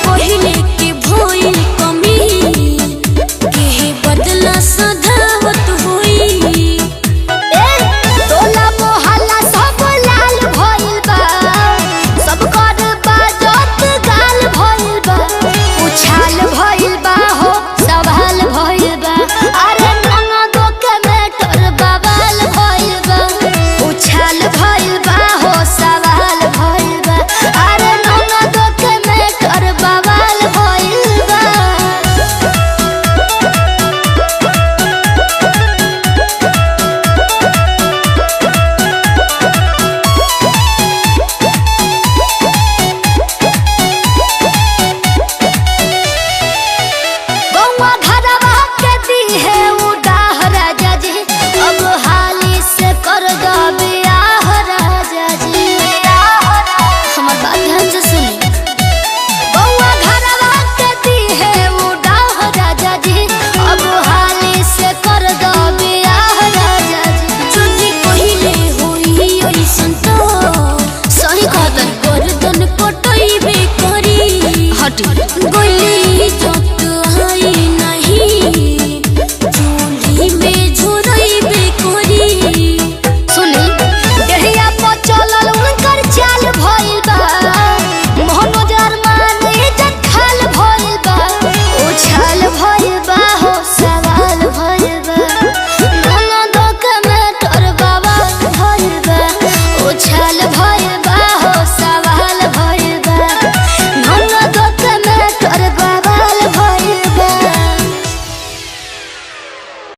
पहिले के भइल कमी के बदला सधावत होई। टोला मोहल्ला सब लाल भइल बा, सब कर बाजत गाल भइल बा, उछाल भइल बा हो सवाल भइल बा। अरे ननदो के मैटर बवाल भइल बा, उछाल भइल बा हो सवाल भइल बा। अरे ननदो के मैटर बवाल भइल बा। गौवा घरवा के दी है उडाह राजा जी, अब हाली से कर दो बियाह राजा जी। हमर बात ध्यान से सुनी। गौवा घरवा के दी है उडाह राजा जी, अब हाली से कर दो बियाह राजा जी। যদি কहिले होई ओइसन तो सही कहतन गर्दन कटइबे करी। हटी।